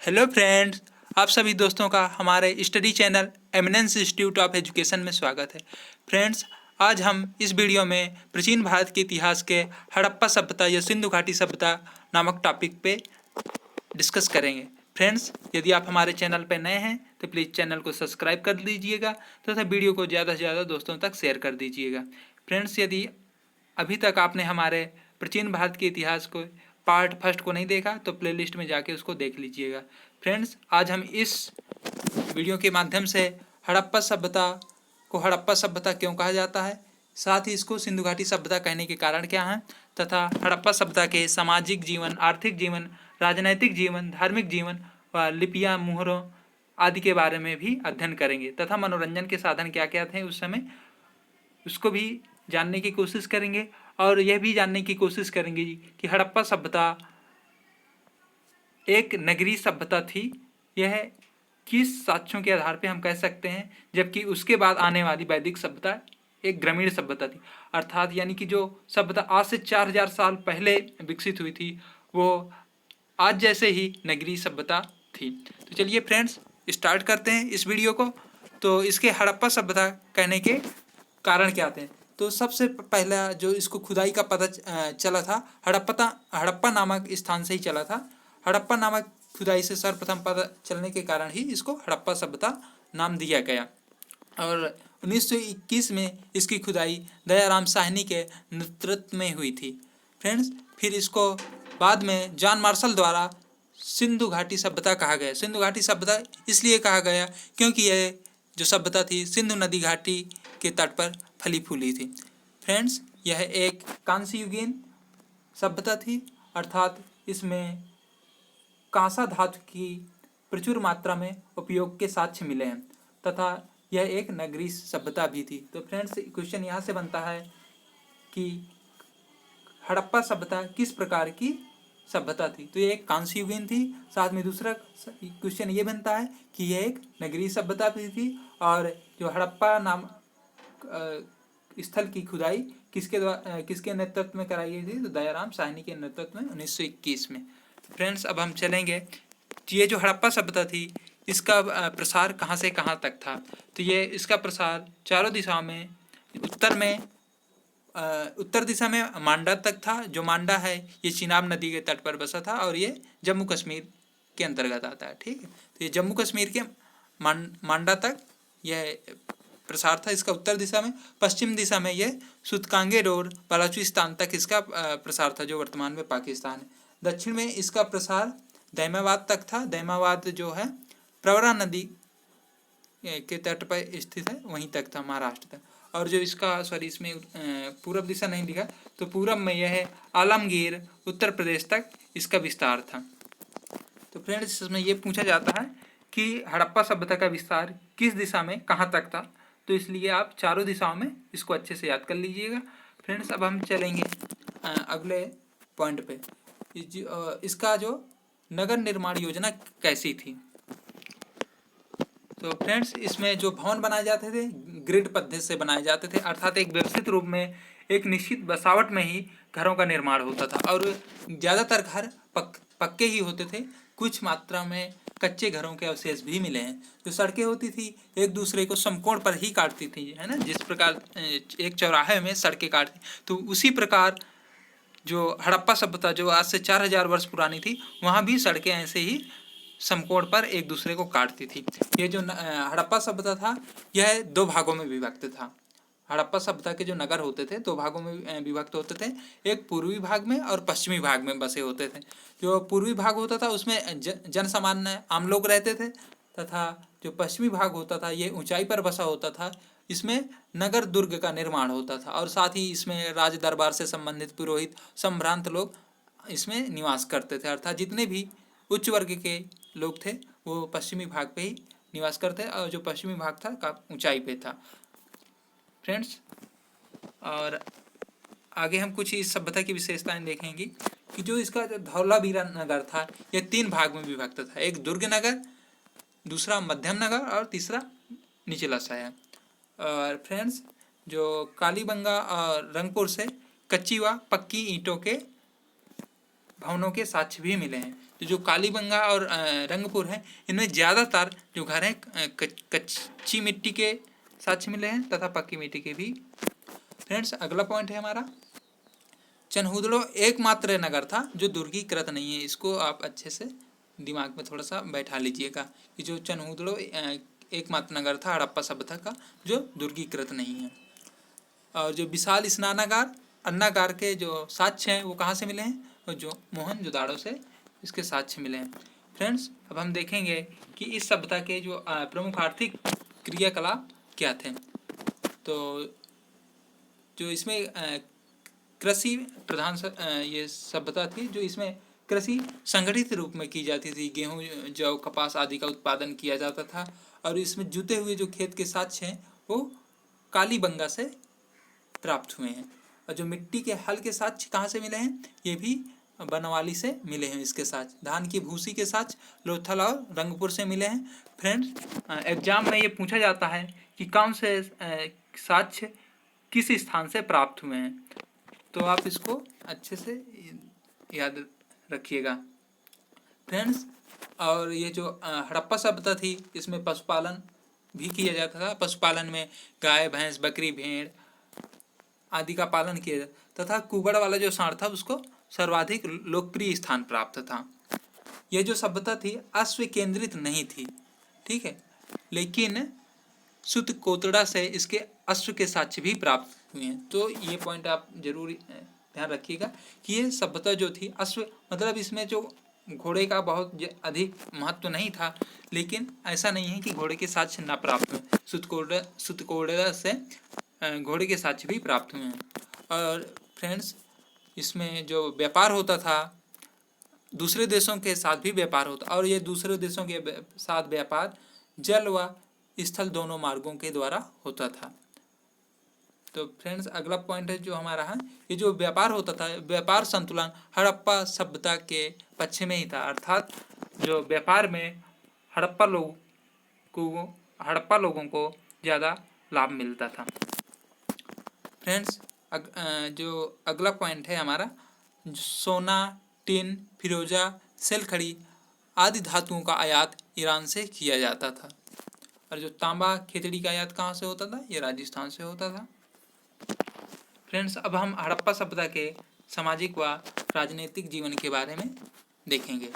Hello friends, आप सभी दोस्तों का हमारे study channel eminence institute of education में स्वागत है। फ्रेंड्स, आज हम इस वीडियो में प्राचीन भारत के इतिहास के हड़प्पा सभ्यता या सिंधु घाटी सभ्यता नामक टॉपिक पे डिस्कस करेंगे। फ्रेंड्स, यदि आप हमारे चैनल पर नए हैं तो प्लीज़ चैनल को सब्सक्राइब कर लीजिएगा तथा वीडियो को ज़्यादा से ज़्यादा दोस्तों तक शेयर कर दीजिएगा। फ्रेंड्स, यदि अभी तक आपने हमारे प्राचीन भारत के इतिहास को पार्ट फर्स्ट को नहीं देखा तो प्लेलिस्ट में जाके उसको देख लीजिएगा। फ्रेंड्स, आज हम इस वीडियो के माध्यम से हड़प्पा सभ्यता को हड़प्पा सभ्यता क्यों कहा जाता है, साथ ही इसको सिंधु घाटी सभ्यता कहने के कारण क्या हैं तथा हड़प्पा सभ्यता के सामाजिक जीवन, आर्थिक जीवन, राजनैतिक जीवन, धार्मिक जीवन व लिपियाँ, मुहरों आदि के बारे में भी अध्ययन करेंगे तथा मनोरंजन के साधन क्या क्या थे उस समय उसको भी जानने की कोशिश करेंगे और यह भी जानने की कोशिश करेंगे कि हड़प्पा सभ्यता एक नगरीय सभ्यता थी। यह किस साक्ष्यों के आधार पर हम कह सकते हैं, जबकि उसके बाद आने वाली वैदिक सभ्यता एक ग्रामीण सभ्यता थी, अर्थात यानी कि जो सभ्यता आज से 4000 साल पहले विकसित हुई थी वो आज जैसे ही नगरीय सभ्यता थी। तो चलिए फ्रेंड्स, स्टार्ट करते हैं इस वीडियो को। तो इसके हड़प्पा सभ्यता कहने के कारण क्या थे, तो सबसे पहला जो इसको खुदाई का पता चला था हड़प्पा नामक स्थान से ही चला था। हड़प्पा नामक खुदाई से सर्वप्रथम पता चलने के कारण ही इसको हड़प्पा सभ्यता नाम दिया गया और 1921 में इसकी खुदाई दयाराम साहनी के नेतृत्व में हुई थी। फ्रेंड्स, फिर इसको बाद में जॉन मार्शल द्वारा सिंधु घाटी सभ्यता कहा गया। सिंधु घाटी सभ्यता इसलिए कहा गया क्योंकि यह जो सभ्यता थी सिंधु नदी घाटी के तट पर फली फूली थी। फ्रेंड्स, यह एक कांस्य युगीन सभ्यता थी, अर्थात इसमें कांसा धातु की प्रचुर मात्रा में उपयोग के साक्ष्य मिले हैं तथा यह एक नगरीय सभ्यता भी थी। तो फ्रेंड्स, क्वेश्चन यहाँ से बनता है कि हड़प्पा सभ्यता किस प्रकार की सभ्यता थी, तो ये एक कांस्य युगीन थी। साथ में दूसरा क्वेश्चन ये बनता है कि यह एक नगरीय सभ्यता भी थी और जो हड़प्पा नाम स्थल की खुदाई किसके नेतृत्व में कराई गई थी, तो दयाराम साहनी के नेतृत्व में 1921 में। फ्रेंड्स, अब हम चलेंगे, ये जो हड़प्पा सभ्यता थी इसका प्रसार कहाँ से कहाँ तक था, तो ये इसका प्रसार चारों दिशाओं में उत्तर दिशा में मांडा तक था। जो मांडा है ये चिनाब नदी के तट पर बसा था और ये जम्मू कश्मीर के अंतर्गत आता है। ठीक है, तो ये जम्मू कश्मीर के मांडा तक यह प्रसार था इसका उत्तर दिशा में। पश्चिम दिशा में यह सुतकांगेर और बलूचिस्तान तक इसका प्रसार था, जो वर्तमान में पाकिस्तान है। दक्षिण में इसका प्रसार दैमाबाद तक था। दैमाबाद जो है प्रवरा नदी के तट पर स्थित है, वहीं तक था, महाराष्ट्र तक। और जो इसका इसमें पूर्व दिशा नहीं लिखा, तो पूर्व में यह है आलमगीर उत्तर प्रदेश तक इसका विस्तार था। तो फ्रेंड्स, इसमें यह पूछा जाता है कि हड़प्पा सभ्यता का विस्तार किस दिशा में कहाँ तक था, तो इसलिए आप चारों दिशाओं में इसको अच्छे से याद कर लीजिएगा। फ्रेंड्स, अब हम चलेंगे अगले पॉइंट पे। इसका जो नगर निर्माण योजना कैसी थी, तो फ्रेंड्स इसमें जो भवन बनाए जाते थे ग्रिड पद्धति से बनाए जाते थे, अर्थात एक व्यवस्थित रूप में एक निश्चित बसावट में ही घरों का निर्माण होता था और ज़्यादातर घर पक्के ही होते थे। कुछ मात्रा में कच्चे घरों के अवशेष भी मिले हैं। जो सड़कें होती थी एक दूसरे को समकोण पर ही काटती थी, है ना, जिस प्रकार एक चौराहे में सड़कें काटती, तो उसी प्रकार जो हड़प्पा सभ्यता जो आज से 4000 वर्ष पुरानी थी वहाँ भी सड़कें ऐसे ही समकोण पर एक दूसरे को काटती थी। ये जो हड़प्पा सभ्यता था यह दो भागों में विभक्त था। हड़प्पा सभ्यता के जो नगर होते थे दो भागों में विभक्त होते थे, एक पूर्वी भाग में और पश्चिमी भाग में बसे होते थे। जो पूर्वी भाग होता था उसमें जन सामान्य आम लोग रहते थे तथा जो पश्चिमी भाग होता था ये ऊंचाई पर बसा होता था। इसमें नगर दुर्ग का निर्माण होता था और साथ ही इसमें राज दरबार से संबंधित पुरोहित संभ्रांत लोग इसमें निवास करते थे, अर्थात जितने भी उच्च वर्ग के लोग थे वो पश्चिमी भाग पे ही निवास करते और जो पश्चिमी भाग था का ऊंचाई पे था। फ्रेंड्स, और आगे हम कुछ इस सभ्यता की विशेषताएं देखेंगे कि जो इसका जो धौलावीरा नगर था यह 3 भाग में विभक्त था। एक दुर्ग नगर, दूसरा मध्यम नगर और तीसरा निचला शहर। और फ्रेंड्स, जो कालीबंगा और रंगपुर से कच्ची व पक्की ईंटों के भवनों के साक्ष्य भी मिले हैं। तो जो कालीबंगा और रंगपुर है, इनमें ज़्यादातर जो घर हैं कच्ची मिट्टी के साक्ष्य मिले हैं तथा पक्की मिट्टी के भी। फ्रेंड्स, अगला पॉइंट है हमारा, चनहुदड़ो एकमात्र नगर था जो दुर्गीकृत नहीं है। इसको आप अच्छे से दिमाग में थोड़ा सा बैठा लीजिएगा कि जो चनहुदड़ो एकमात्र नगर था हड़प्पा सभ्यता का जो दुर्गीकृत नहीं है। और जो विशाल स्नानागार अन्नागार के जो साक्ष्य हैं वो कहाँ से मिले हैं, और जो मोहनजोदाड़ो से इसके साक्ष्य मिले हैं। फ्रेंड्स, अब हम देखेंगे कि इस सभ्यता के जो प्रमुख आर्थिक क्रियाकलाप क्या थे। तो जो इसमें कृषि प्रधान ये सभ्यता थी, जो इसमें कृषि संगठित रूप में की जाती थी। गेहूँ, जौ, कपास आदि का उत्पादन किया जाता था। और इसमें जुते हुए जो खेत के साक्ष्य हैं वो कालीबंगा से प्राप्त हुए हैं। और जो मिट्टी के हल के साक्ष्य कहाँ से मिले हैं, ये भी बनवाली से मिले हैं। इसके साक्ष्य धान की भूसी के साक्ष्य लोथल और रंगपुर से मिले हैं। फ्रेंड्स, एग्जाम में ये पूछा जाता है कि कौन से साक्ष्य किस स्थान से प्राप्त हुए हैं, तो आप इसको अच्छे से याद रखिएगा। फ्रेंड्स, और ये जो हड़प्पा सभ्यता थी, इसमें पशुपालन भी किया जाता था। पशुपालन में गाय, भैंस, बकरी, भेड़ आदि का पालन किया जाता तथा कुगड़ वाला जो सांड था उसको सर्वाधिक लोकप्रिय स्थान प्राप्त था। यह जो सभ्यता थी अश्व केंद्रित नहीं थी, ठीक है, लेकिन सुत कोतड़ा से इसके अश्व के साक्ष्य भी प्राप्त हुए हैं। तो ये पॉइंट आप जरूर ध्यान रखिएगा कि ये सभ्यता जो थी अश्व, मतलब इसमें जो घोड़े का बहुत अधिक महत्व नहीं था, लेकिन ऐसा नहीं है कि घोड़े के साक्ष्य ना प्राप्त हुए। सुतकोड़ा से घोड़े के साक्ष्य भी प्राप्त हुए हैं। और फ्रेंड्स, इसमें जो व्यापार होता था दूसरे देशों के साथ भी व्यापार होता, और ये दूसरे देशों के साथ व्यापार जल व स्थल दोनों मार्गों के द्वारा होता था। तो फ्रेंड्स, अगला पॉइंट है जो हमारा है, ये जो व्यापार होता था, व्यापार संतुलन हड़प्पा सभ्यता के पक्ष में ही था। अर्थात जो व्यापार में हड़प्पा लोगों को ज़्यादा लाभ मिलता था। फ्रेंड्स, जो अगला पॉइंट है हमारा, सोना, टिन, फिरोजा, सेलखड़ी आदि धातुओं का आयात ईरान से किया जाता था। और जो तांबा, खेतड़ी का आयात कहाँ से होता था, ये राजस्थान से होता था। फ्रेंड्स, अब हम हड़प्पा सभ्यता के सामाजिक व राजनीतिक जीवन के बारे में देखेंगे।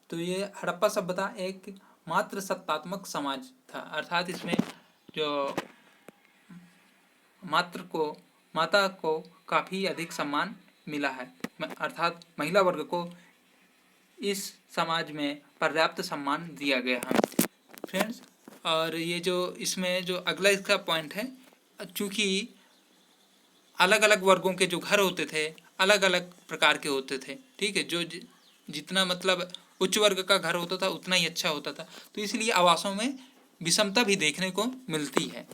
तो ये हड़प्पा सभ्यता एक मात्र सत्तात्मक समाज था। अर्थात इसमें जो माता को काफ़ी अधिक सम्मान मिला है, अर्थात महिला वर्ग को इस समाज में पर्याप्त सम्मान दिया गया है। फ्रेंड्स, और ये जो इसमें जो अगला इसका पॉइंट है, चूँकि अलग अलग वर्गों के जो घर होते थे अलग अलग प्रकार के होते थे, ठीक है, जो जितना मतलब उच्च वर्ग का घर होता था उतना ही अच्छा होता था, तो इसलिए आवासों में विषमता भी देखने को मिलती है।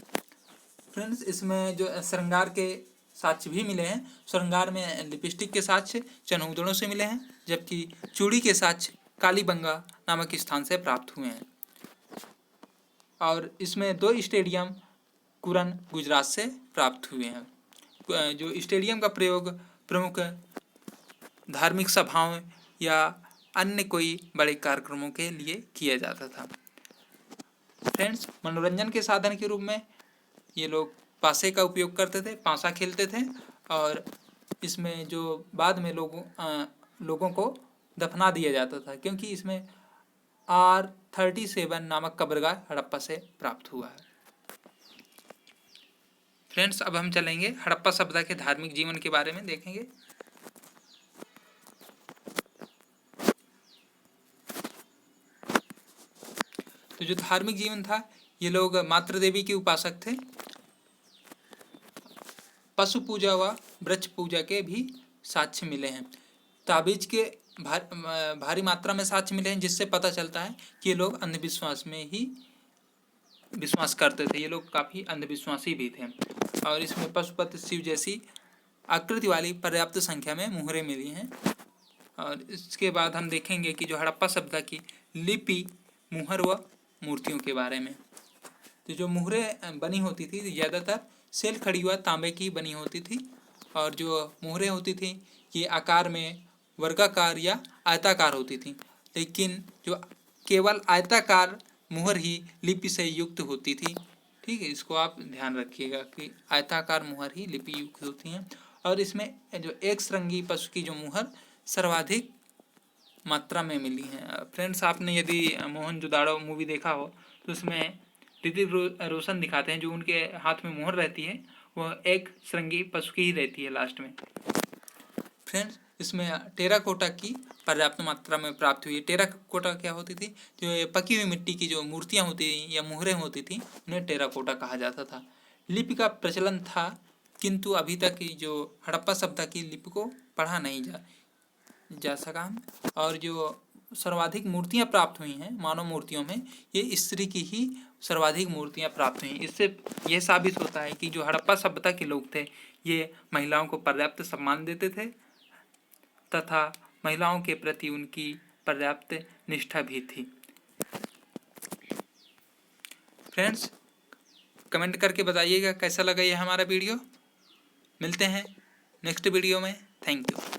फ्रेंड्स, इसमें जो श्रृंगार के साक्ष्य भी मिले हैं। श्रृंगार में लिपस्टिक के साक्ष्य चनहुदड़ों से मिले हैं, जबकि चूड़ी के साक्ष्य कालीबंगा नामक स्थान से प्राप्त हुए हैं। और इसमें 2 स्टेडियम कुरन गुजरात से प्राप्त हुए हैं। जो स्टेडियम का प्रयोग प्रमुख धार्मिक सभाओं या अन्य कोई बड़े कार्यक्रमों के लिए किया जाता था। फ्रेंड्स, मनोरंजन के साधन के रूप में ये लोग पासे का उपयोग करते थे, पासा खेलते थे, और इसमें जो बाद में लोगों को दफना दिया जाता था, क्योंकि इसमें R37 नामक कब्रगाह हड़प्पा से प्राप्त हुआ है। फ्रेंड्स, अब हम चलेंगे हड़प्पा सभ्यता के धार्मिक जीवन के बारे में देखेंगे। तो जो धार्मिक जीवन था, ये लोग मातृ देवी के उपासक थे। पशु पूजा व वृक्ष पूजा के भी साक्ष्य मिले हैं। ताबीज के भारी मात्रा में साक्ष्य मिले हैं, जिससे पता चलता है कि ये लोग अंधविश्वास में ही विश्वास करते थे। ये लोग काफ़ी अंधविश्वासी भी थे। और इसमें पशुपति शिव जैसी आकृति वाली पर्याप्त संख्या में मुहरें मिली हैं। और इसके बाद हम देखेंगे कि जो हड़प्पा सभ्यता की लिपि, मुहर व मूर्तियों के बारे में। तो जो मुहरें बनी होती थी ज़्यादातर सेलखड़ी व तांबे की बनी होती थी, और जो मुहरें होती थी ये आकार में वर्गाकार या आयताकार होती थी, लेकिन जो केवल आयताकार मुहर ही लिपि से युक्त होती थी। ठीक है, इसको आप ध्यान रखिएगा कि आयताकार मुहर ही लिपि युक्त होती हैं। और इसमें जो एक श्रृंगी पशु की जो मुहर सर्वाधिक मात्रा में मिली है। फ्रेंड्स, आपने यदि मोहनजोदाड़ो मूवी देखा हो तो उसमें ऋतिक रोशन दिखाते हैं, जो उनके हाथ में मुहर रहती है वह एक श्रृंगी पशु की ही रहती है लास्ट में। फ्रेंड्स, इसमें टेराकोटा की पर्याप्त मात्रा में प्राप्त हुई। टेराकोटा क्या होती थी? जो ये पकी हुई मिट्टी की जो मूर्तियाँ होती थी या मुहरें होती थी, उन्हें टेराकोटा कहा जाता था। लिपि का प्रचलन था, किंतु अभी तक जो हड़प्पा सभ्यता की लिपि को पढ़ा नहीं जा सका। और जो सर्वाधिक मूर्तियाँ प्राप्त हुई हैं मानव मूर्तियों में, ये स्त्री की ही सर्वाधिक मूर्तियाँ प्राप्त हुई। इससे यह साबित होता है कि जो हड़प्पा सभ्यता के लोग थे, ये महिलाओं को पर्याप्त सम्मान देते थे तथा महिलाओं के प्रति उनकी पर्याप्त निष्ठा भी थी। फ्रेंड्स, कमेंट करके बताइएगा कैसा लगा ये हमारा वीडियो। मिलते हैं नेक्स्ट वीडियो में। Thank you.